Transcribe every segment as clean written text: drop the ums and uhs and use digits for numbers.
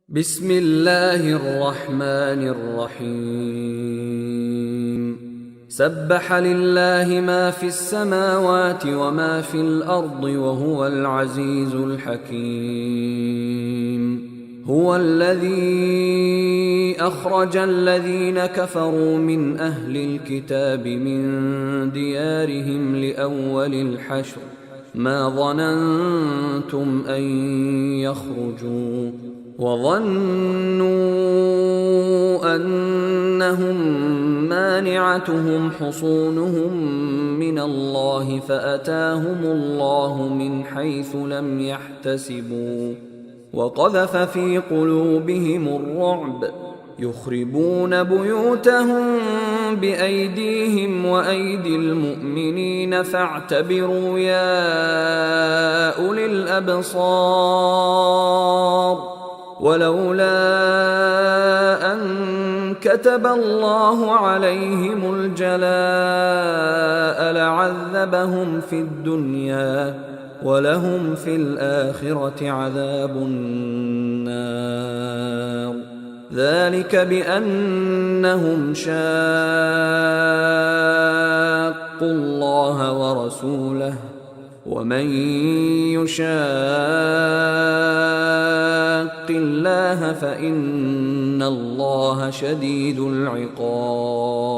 بسم الله الرحمن الرحيم سبح لله ما في السماوات وما في الأرض وهو العزيز الحكيم هو الذي أخرج الذين كفروا من أهل الكتاب من ديارهم لأول الحشر ما ظننتم أن يخرجوا وظنوا أنهم مانعتهم حصونهم من الله فأتاهم الله من حيث لم يحتسبوا وقذف في قلوبهم الرعب يخربون بيوتهم بأيديهم وأيدي المؤمنين فاعتبروا يا أولي الأبصار ولولا أن كتب الله عليهم الجلاء لعذبهم في الدنيا ولهم في الآخرة عذاب النار ذلك بأنهم شاقوا الله ورسوله ومن يشاق الله فإن الله شديد العقاب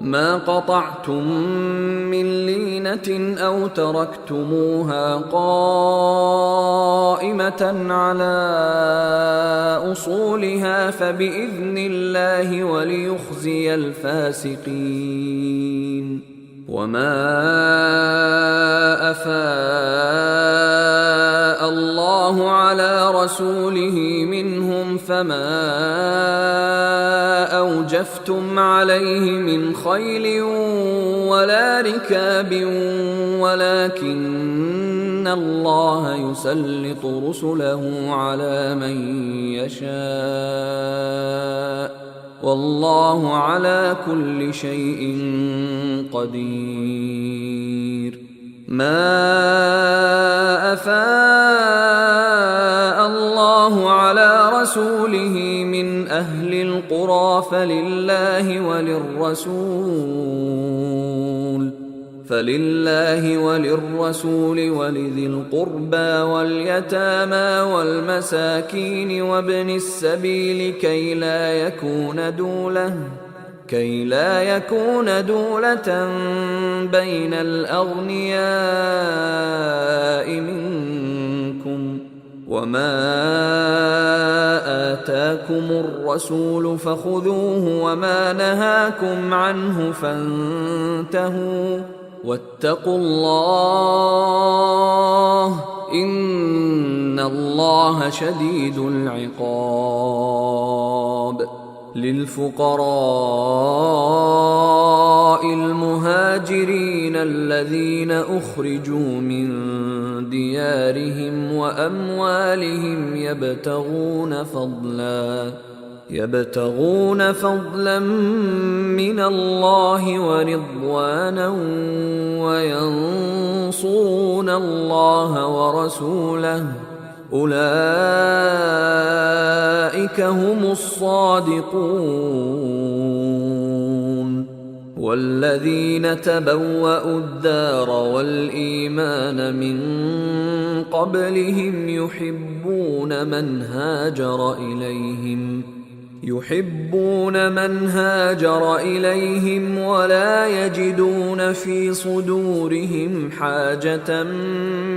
ما قطعتم من لينة أو تركتموها قائمة على أصولها فبإذن الله وليخزي الفاسقين وما أفاء الله على رسوله منهم فما أوجفتم عليه من خيل ولا ركاب ولكن الله يسلط رسله على من يشاء والله على كل شيء قدير ما أفاء الله على رسوله من أهل القرى فلله وللرسول ولذي القربى واليتامى والمساكين وابن السبيل كي لا يكون دولة بين الأغنياء منكم وما آتاكم الرسول فخذوه وما نهاكم عنه فانتهوا واتقوا الله إن الله شديد العقاب للفقراء المهاجرين الذين أخرجوا من ديارهم وأموالهم يبتغون فضلا من الله ورضوانا وينصرون الله ورسوله أولئك هم الصادقون والذين تبوأوا الدار والإيمان من قبلهم يحبون من هاجر إليهم ولا يجدون في صدورهم حاجة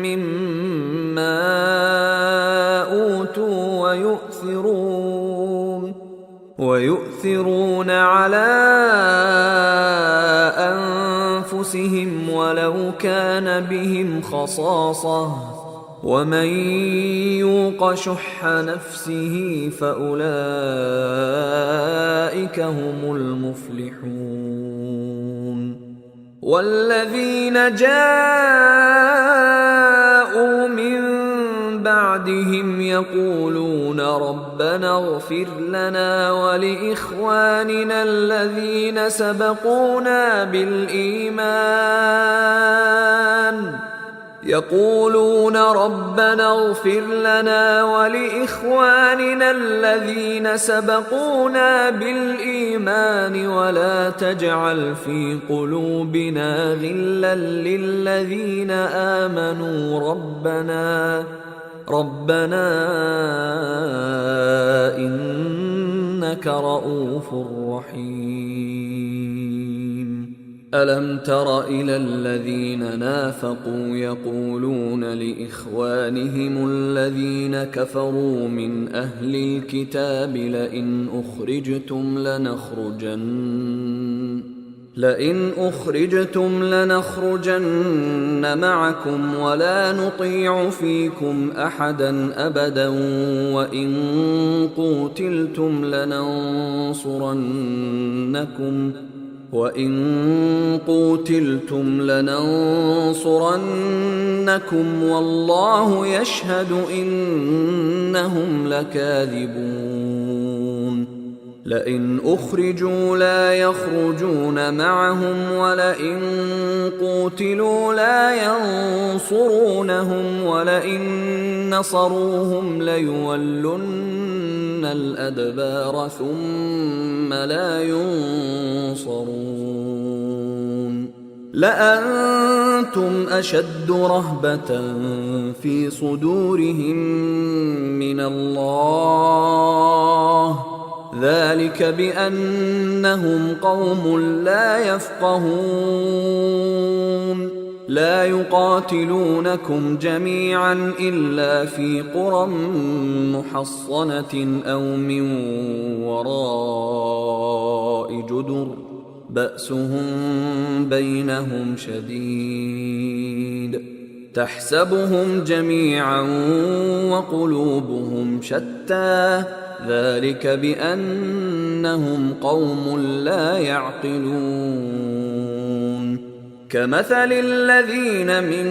مما أوتوا ويؤثرون على أنفسهم ولو كان بهم خصاصة ومن يوق شح نفسه فأولئك هم المفلحون والذين جاءوا من بعدهم يقولون ربنا اغفر لنا ولإخواننا الذين سبقونا بالإيمان يقولون ربنا اغفر لنا ولإخواننا الذين سبقونا بالإيمان ولا تجعل في قلوبنا غلا للذين آمنوا ربنا إنك رؤوف رحيم. ألم تر إلى الذين نافقوا يقولون لإخوانهم الذين كفروا من أهل الكتاب لئن أخرجتم لنخرجن معكم ولا نطيع فيكم أحدا أبدا وإن قوتلتم لننصرنكم والله يشهد إنهم لكاذبون. لئن أخرجوا لا يخرجون معهم ولئن قوتلوا لا ينصرونهم ولئن نصروهم ليولن الأدبار ثم لا ينصرون. لأنتم أشد رهبة في صدورهم من الله ذلك بأنهم قوم لا يفقهون. لا يقاتلونكم جميعا إلا في قرى محصنة أو من وراء جدر بأسهم بينهم شديد تحسبهم جميعا وقلوبهم شتى ذلك بأنهم قوم لا يعقلون. كمثل الذين من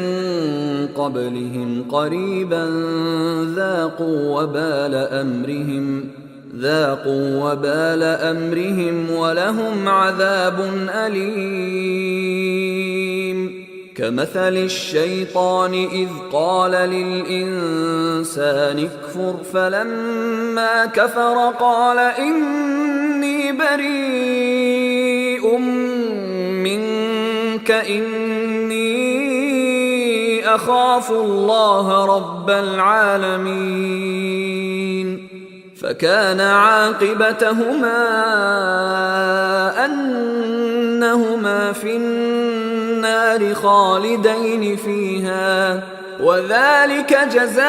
قبلهم قريبا ذاقوا وبال أمرهم ولهم عذاب أليم. كمثل الشيطان إذ قال للإنسان اكفر فلما كفر قال إني بريء منك إني أخاف الله رب العالمين. فكان عاقبتهما أنهما في النار خالدين فيها وذلك جزاء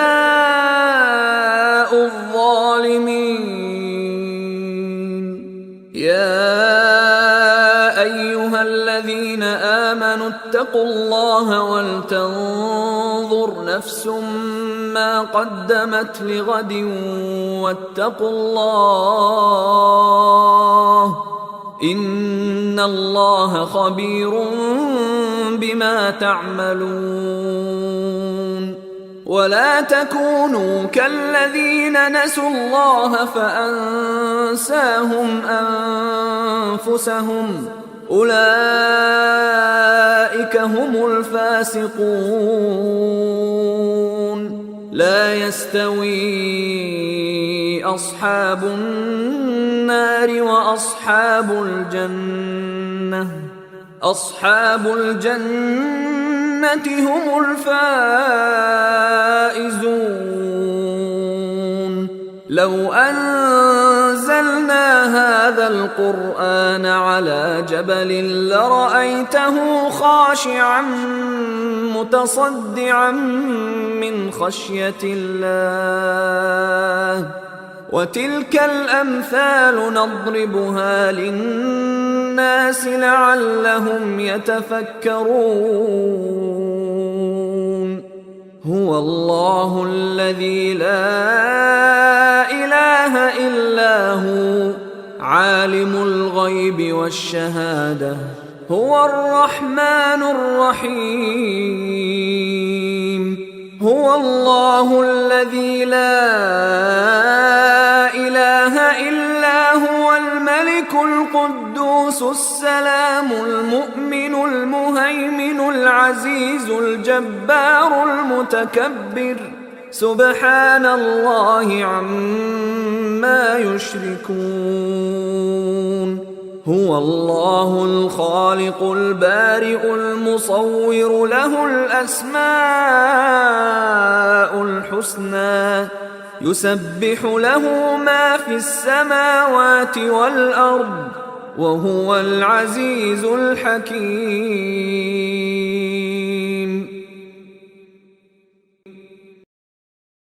الظالمين. يا أيها الذين آمنوا اتقوا الله ولتنظر نفس ما قدمت لغد واتقوا الله إن الله خبير بما تعملون. ولا تكونوا كالذين نسوا الله فأنساهم أنفسهم أولئك هم الفاسقون. لا يستوي أصحاب النار وأصحاب الجنة هم الفائزون. لو أنزلنا هذا القرآن على جبل لرأيته خاشعا متصدعا من خشية الله. وتلك الأمثال نضربها للناس لعلهم يتفكرون. هو الله الذي لا إله إلا هو عالم الغيب والشهادة هو الرحمن الرحيم. هو الله الذي لا إله إلا هو الملك القدوس القدوس السلام المؤمن المهيمن العزيز الجبار المتكبر سبحان الله عما يشركون هو الله الخالق البارئ المصور له الأسماء الحسنى يسبح له ما في السماوات والأرض وهو العزيز الحكيم